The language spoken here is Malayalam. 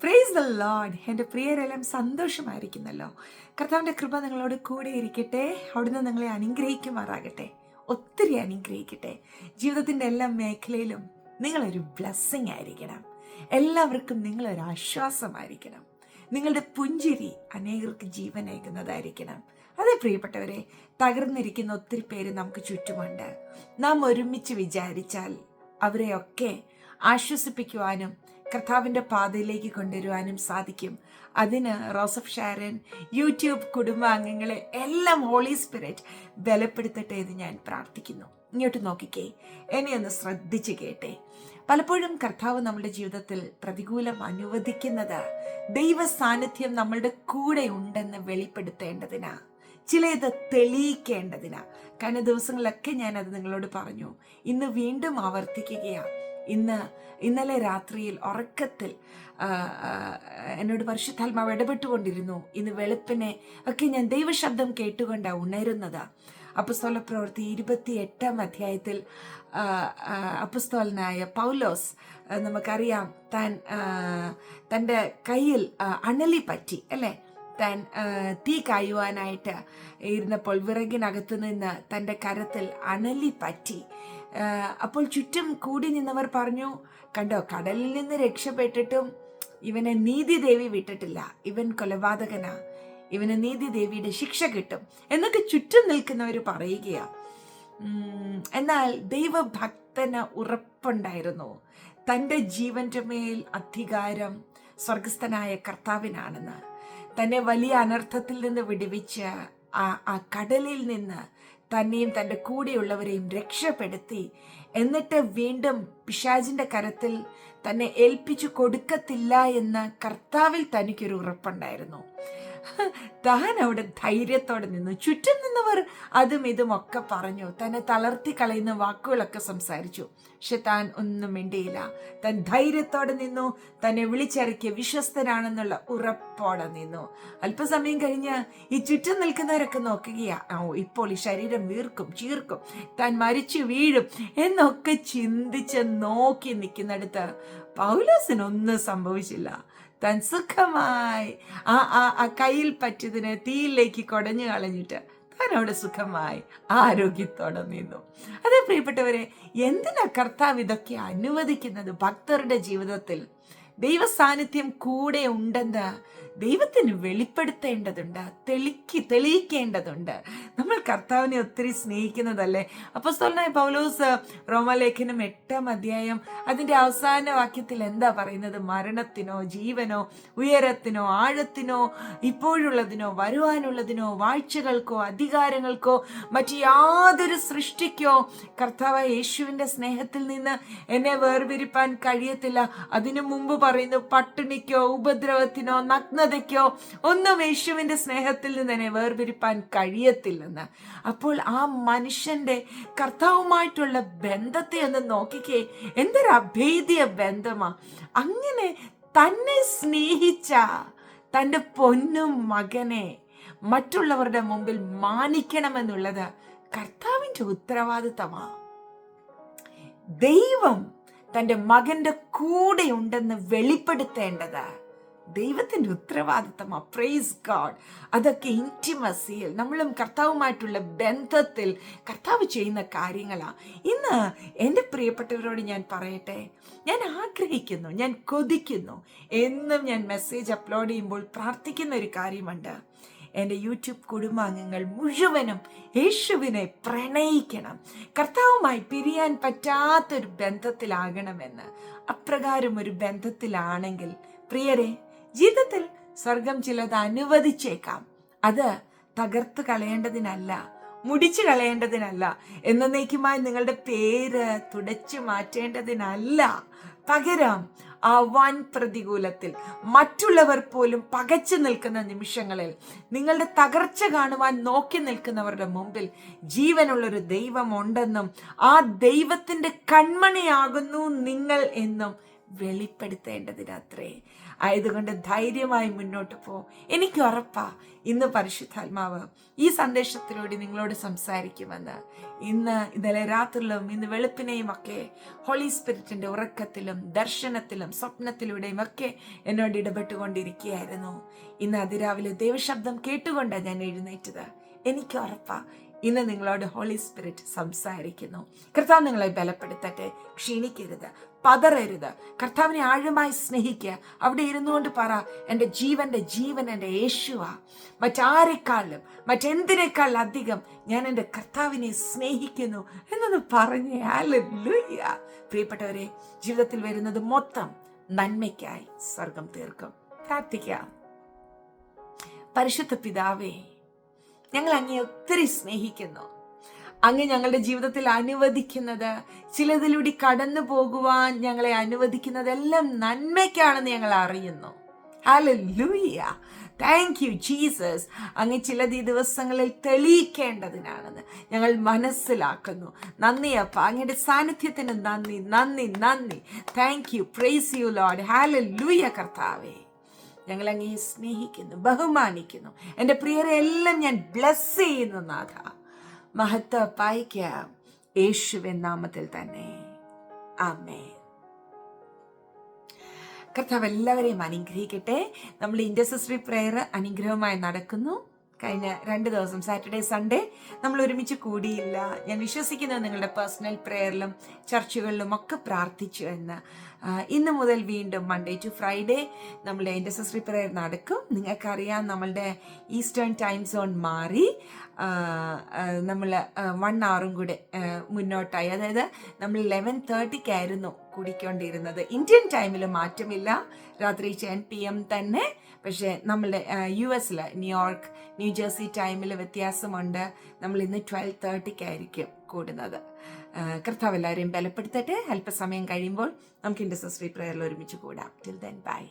Praise the Lord. എൻ്റെ പ്രിയരെല്ലാം സന്തോഷമായിരിക്കുന്നല്ലോ. കർത്താവിൻ്റെ കൃപ നിങ്ങളോട് കൂടെ ഇരിക്കട്ടെ. അവിടുന്ന് നിങ്ങളെ അനുഗ്രഹിക്കുമാറാകട്ടെ, ഒത്തിരി അനുഗ്രഹിക്കട്ടെ. ജീവിതത്തിൻ്റെ എല്ലാ മേഖലയിലും നിങ്ങളൊരു ബ്ലെസ്സിങ് ആയിരിക്കണം. എല്ലാവർക്കും നിങ്ങളൊരു ആശ്വാസമായിരിക്കണം. നിങ്ങളുടെ പുഞ്ചിരി അനേകർക്ക് ജീവനേകുന്നതായിരിക്കണം. അതെ പ്രിയപ്പെട്ടവരെ, തകർന്നിരിക്കുന്ന ഒത്തിരി പേര് നമുക്ക് ചുറ്റുമുണ്ട്. നാം ഒരുമിച്ച് വിചാരിച്ചാൽ അവരെയൊക്കെ ആശ്വസിപ്പിക്കുവാനും കർത്താവിൻ്റെ പാതയിലേക്ക് കൊണ്ടുവരുവാനും സാധിക്കും. അതിന് റോസ് ഓഫ് ഷാരൻ യൂട്യൂബ് കുടുംബാംഗങ്ങളെ എല്ലാം ഹോളി സ്പിരിറ്റ് ബലപ്പെടുത്തട്ടെ എന്ന് ഞാൻ പ്രാർത്ഥിക്കുന്നു. ഇങ്ങോട്ട് നോക്കിക്കേ, എന്നെ ഒന്ന് ശ്രദ്ധിച്ച് കേട്ടെ. പലപ്പോഴും കർത്താവ് നമ്മുടെ ജീവിതത്തിൽ പ്രതികൂലം അനുവദിക്കുന്നത് ദൈവ സാന്നിധ്യം നമ്മളുടെ കൂടെ ഉണ്ടെന്ന് വെളിപ്പെടുത്തേണ്ടതിനാ, ചിലത് തെളിയിക്കേണ്ടതിനാ. കഴിഞ്ഞ ദിവസങ്ങളിലൊക്കെ ഞാനത് നിങ്ങളോട് പറഞ്ഞു. ഇന്ന് വീണ്ടും ആവർത്തിക്കുകയാണ്. ഇന്നലെ രാത്രിയിൽ ഉറക്കത്തിൽ എന്നോട് പരിശുദ്ധാത്മാവ് ഇടപെട്ടുകൊണ്ടിരുന്നു. ഇന്ന് വെളുപ്പിനെ ഒക്കെ ഞാൻ ദൈവശബ്ദം കേട്ടുകൊണ്ടാണ് ഉണരുന്നത്. അപ്പസ്തോലപ്രവൃത്തി 28-ാം അധ്യായത്തിൽ അപ്പസ്തോലനായ പൗലോസ്, നമുക്കറിയാം, തൻ്റെ കയ്യിൽ അണലി പറ്റി അല്ലേ, താൻ തീ കായുവാനായിട്ട് ഇരുന്നപ്പോൾ വിറകിനകത്ത് നിന്ന് തൻ്റെ കരത്തിൽ അണലി പറ്റി. അപ്പോൾ ചുറ്റും കൂടി നിന്നവർ പറഞ്ഞു, കണ്ടോ, കടലിൽ നിന്ന് രക്ഷപ്പെട്ടിട്ടും ഇവനെ നീതിദേവി വിട്ടിട്ടില്ല, ഇവൻ കൊലപാതകനാ, ഇവന് നീതിദേവിയുടെ ശിക്ഷ കിട്ടും എന്നൊക്കെ ചുറ്റും നിൽക്കുന്നവർ പറയുകയാ. എന്നാൽ ദൈവഭക്തന് ഉറപ്പുണ്ടായിരുന്നു, തൻ്റെ ജീവന്റെ മേൽ അധികാരം സ്വർഗസ്ഥനായ കർത്താവിനാണെന്ന്. തന്നെ വലിയ അനർത്ഥത്തിൽ നിന്ന് വിടുവിച്ച് ആ കടലിൽ നിന്ന് തന്നെയും തൻ്റെ കൂടെയുള്ളവരെയും രക്ഷപ്പെടുത്തി, എന്നിട്ട് വീണ്ടും പിശാചിൻ്റെ കരത്തിൽ തന്നെ ഏൽപ്പിച്ചു കൊടുക്കത്തില്ല എന്ന് കർത്താവിൽ തനിക്കൊരു ഉറപ്പുണ്ടായിരുന്നു. താൻ അവിടെ ധൈര്യത്തോടെ നിന്നു. ചുറ്റും നിന്നവർ അതും ഇതും ഒക്കെ പറഞ്ഞു, തന്നെ തളർത്തി കളയുന്ന വാക്കുകളൊക്കെ സംസാരിച്ചു. പക്ഷെ താൻ ഒന്നും മിണ്ടിയില്ല. താൻ ധൈര്യത്തോടെ നിന്നു, തന്നെ വിളിച്ചിറക്കിയ വിശ്വസ്തനാണെന്നുള്ള ഉറപ്പോടെ നിന്നു. അല്പസമയം കഴിഞ്ഞ് ഈ ചുറ്റും നിൽക്കുന്നവരൊക്കെ നോക്കുകയാ, ഇപ്പോൾ ഈ ശരീരം വീർക്കും, ചീർക്കും, താൻ മരിച്ചു വീഴും എന്നൊക്കെ ചിന്തിച്ച് നോക്കി നിൽക്കുന്നിടത്ത് പൗലോസിനൊന്നും സംഭവിച്ചില്ല. താൻ സുഖമായി ആ കയ്യിൽ പറ്റിയതിനെ തീയിലേക്ക് കുടഞ്ഞു കളഞ്ഞിട്ട് താൻ അവിടെ സുഖമായി ആരോഗ്യത്തോടെ നിന്നു. അതേ പ്രിയപ്പെട്ടവരെ, എന്തിനാ കർത്താവ് ഇതൊക്കെ അനുവദിക്കുന്നത്? ഭക്തരുടെ ജീവിതത്തിൽ ദൈവ സാന്നിധ്യം കൂടെ ഉണ്ടെന്ന് ദൈവത്തിന് വെളിപ്പെടുത്തേണ്ടതുണ്ട്, തെളിയിക്കേണ്ടതുണ്ട്. നമ്മൾ കർത്താവിനെ ഒത്തിരി സ്നേഹിക്കുന്നതല്ലേ. അപ്പോസ്തലനായ പൗലോസ് റോമാലേഖനം 8-ാം അധ്യായം അതിൻ്റെ അവസാന വാക്യത്തിൽ എന്താ പറയുന്നത്? മരണത്തിനോ ജീവനോ ഉയരത്തിനോ ആഴത്തിനോ ഇപ്പോഴുള്ളതിനോ വരുവാനുള്ളതിനോ വാഴ്ചകൾക്കോ അധികാരങ്ങൾക്കോ മറ്റു യാതൊരു സൃഷ്ടിക്കോ കർത്താവായ യേശുവിൻ്റെ സ്നേഹത്തിൽ നിന്ന് എന്നെ വേർപിരിപ്പാൻ കഴിയത്തില്ല. അതിനു മുമ്പ് പറയുന്നു, പട്ടിണിക്കോ ഉപദ്രവത്തിനോ നഗ്നതയ്ക്കോ ഒന്നും യേശുവിൻ്റെ സ്നേഹത്തിൽ നിന്ന് എന്നെ വേർപിരിപ്പാൻ കഴിയത്തില്ലെന്ന്. അപ്പോൾ ആ മനുഷ്യന്റെ കർത്താവുമായിട്ടുള്ള ബന്ധത്തെ ഒന്ന് നോക്കിക്കേ, എന്തൊരു അഭേദ്യ ബന്ധമാ. അങ്ങനെ തന്നെ സ്നേഹിച്ച തൻ്റെ പൊന്നും മകനെ മറ്റുള്ളവരുടെ മുമ്പിൽ മാനിക്കണമെന്നുള്ളത് കർത്താവിൻ്റെ ഉത്തരവാദിത്തമാ. ദൈവം തൻ്റെ മകന്റെ കൂടെ ഉണ്ടെന്ന് വെളിപ്പെടുത്തേണ്ടത് ദൈവത്തിൻ്റെ ഉത്തരവാദിത്തമാ. Praise God. അതൊക്കെ ഇൻറ്റിമസിയിൽ, നമ്മളും കർത്താവുമായിട്ടുള്ള ബന്ധത്തിൽ കർത്താവ് ചെയ്യുന്ന കാര്യങ്ങളാ. ഇന്ന് എൻ്റെ പ്രിയപ്പെട്ടവരോട് ഞാൻ പറയട്ടെ, ഞാൻ ആഗ്രഹിക്കുന്നു, ഞാൻ കൊതിക്കുന്നു, എന്നും ഞാൻ മെസ്സേജ് അപ്ലോഡ് ചെയ്യുമ്പോൾ പ്രാർത്ഥിക്കുന്ന ഒരു കാര്യമുണ്ട്. എൻ്റെ യൂട്യൂബ് കുടുംബാംഗങ്ങൾ മുഴുവനും യേശുവിനെ പ്രണയിക്കണം, കർത്താവുമായി പിരിയാൻ പറ്റാത്തൊരു ബന്ധത്തിലാകണമെന്ന്. അപ്രകാരം ഒരു ബന്ധത്തിലാണെങ്കിൽ പ്രിയരെ, ജീവിതത്തിൽ സ്വർഗം ചിലത് അനുവദിച്ചേക്കാം. അത് തകർത്ത് കളയേണ്ടതിനല്ല, മുടിച്ചു കളയേണ്ടതിനല്ല, എന്നേക്കുമായി നിങ്ങളുടെ പേര് തുടച്ചു മാറ്റേണ്ടതിനല്ല. പകരം ആ വൻ പ്രതികൂലത്തിൽ മറ്റുള്ളവർ പോലും പകച്ചു നിൽക്കുന്ന നിമിഷങ്ങളിൽ നിങ്ങളുടെ തകർച്ച കാണുവാൻ നോക്കി നിൽക്കുന്നവരുടെ മുമ്പിൽ ജീവനുള്ളൊരു ദൈവമുണ്ടെന്നും ആ ദൈവത്തിൻ്റെ കൺമണിയാകുന്നു നിങ്ങൾ എന്നും വെളിപ്പെടുത്തേണ്ടതിനത്രേ. ആയതുകൊണ്ട് ധൈര്യമായി മുന്നോട്ട് പോ. എനിക്ക് ഉറപ്പാ ഇന്ന് പരിശുദ്ധാത്മാവ് ഈ സന്ദേശത്തിലൂടെ നിങ്ങളോട് സംസാരിക്കുമെന്ന്. ഇന്നലെ രാത്രിയിലും ഇന്ന് വെളുപ്പിനെയും ഒക്കെ ഹോളി സ്പിരിറ്റിന്റെ ഉറക്കത്തിലും ദർശനത്തിലും സ്വപ്നത്തിലൂടെയും ഒക്കെ എന്നോട് ഇടപെട്ടുകൊണ്ടിരിക്കുകയായിരുന്നു. ഇന്ന് അതിരാവിലെ ദൈവശബ്ദം കേട്ടുകൊണ്ടാണ് ഞാൻ എഴുന്നേറ്റത്. എനിക്ക് ഉറപ്പാ ഇന്ന് നിങ്ങളോട് ഹോളി സ്പിരിറ്റ് സംസാരിക്കുന്നു. കർത്താവ് നിങ്ങളെ ബലപ്പെടുത്തട്ടെ. ക്ഷീണിക്കരുത്, പതറരുത്. കർത്താവിനെ ആഴമായി സ്നേഹിക്കുക. അവിടെ ഇരുന്നുകൊണ്ട് പറ, എൻ്റെ ജീവന്റെ ജീവൻ എൻ്റെ യേശുവാ. മറ്റാരെക്കാളും മറ്റെന്തിനേക്കാൾ അധികം ഞാൻ എൻ്റെ കർത്താവിനെ സ്നേഹിക്കുന്നു എന്നൊന്ന് പറഞ്ഞേ. ഹല്ലേലൂയ. പ്രിയപ്പെട്ടവരെ, ജീവിതത്തിൽ വരുന്നത് മൊത്തം നന്മയ്ക്കായി സ്വർഗം തീർക്കും. പ്രാർത്ഥിക്കാം. പരിശുദ്ധ പിതാവേ, ഞങ്ങൾ അങ്ങയെ ഒത്തിരി സ്നേഹിക്കുന്നു. അങ്ങ് ഞങ്ങളുടെ ജീവിതത്തിൽ അനുവദിക്കുന്നത്, ചിലതിലൂടെ കടന്നു പോകുവാൻ ഞങ്ങളെ അനുവദിക്കുന്നതെല്ലാം നന്മയ്ക്കാണെന്ന് ഞങ്ങൾ അറിയുന്നു. ഹല്ലേലൂയ. Thank you Jesus. അങ്ങ് ചിലത് ഈ ദിവസങ്ങളിൽ തെളിയിക്കേണ്ടതിനാണെന്ന് ഞങ്ങൾ മനസ്സിലാക്കുന്നു. നന്ദി അപ്പ. അങ്ങയുടെ സാന്നിധ്യത്തിന് നന്ദി, നന്ദി, നന്ദി. Thank you. Praise you Lord. Hallelujah. കർത്താവേ, ഞങ്ങൾ അങ്ങയെ സ്നേഹിക്കുന്നു, ബഹുമാനിക്കുന്നു. എൻ്റെ പ്രിയരെ എല്ലാം ഞാൻ ബ്ലെസ് ചെയ്യുന്നു നാഥ. മഹത്വ പായിക്കാം യേശുവിൻ നാമത്തിൽ തന്നെ. ആമേൻ. കർത്താവ് എല്ലാവരെയും അനുഗ്രഹിക്കട്ടെ. നമ്മൾ ഇന്റർസെസറി പ്രെയർ അനുഗ്രഹമായി നടക്കുന്നു. കഴിഞ്ഞ 2 ദിവസം സാറ്റർഡേ സൺഡേ നമ്മൾ ഒരുമിച്ച് കൂടിയില്ല. ഞാൻ വിശ്വസിക്കുന്നത് നിങ്ങളുടെ പേഴ്സണൽ പ്രെയറിലും ചർച്ചുകളിലും ഒക്കെ പ്രാർത്ഥിച്ചു എന്ന്. ഇന്ന് മുതൽ വീണ്ടും മൺഡേ ടു ഫ്രൈഡേ നമ്മളുടെ ഇന്റർസെസറി പ്രെയർ നടക്കും. നിങ്ങൾക്കറിയാം, നമ്മളുടെ ഈസ്റ്റേൺ ടൈം സോൺ മാറി നമ്മൾ 1 hour കൂടെ മുന്നോട്ടായി. അതായത് നമ്മൾ 11:30 കൂടിക്കൊണ്ടിരുന്നത്. ഇന്ത്യൻ ടൈമിൽ മാറ്റമില്ല, രാത്രി 10 PM തന്നെ. പക്ഷേ നമ്മളുടെ US ന്യൂയോർക്ക്, ന്യൂജേഴ്സി ടൈമിൽ വ്യത്യാസമുണ്ട്. നമ്മൾ ഇന്ന് 12:30 കൂടുന്നത്. കർത്താവ് എല്ലാവരെയും ബലപ്പെടുത്തട്ടെ. അല്പസമയം കഴിയുമ്പോൾ നമുക്ക് ഇന്റർസെസറി പ്രെയറിൽ ഒരുമിച്ച് കൂടാം. Till then bye.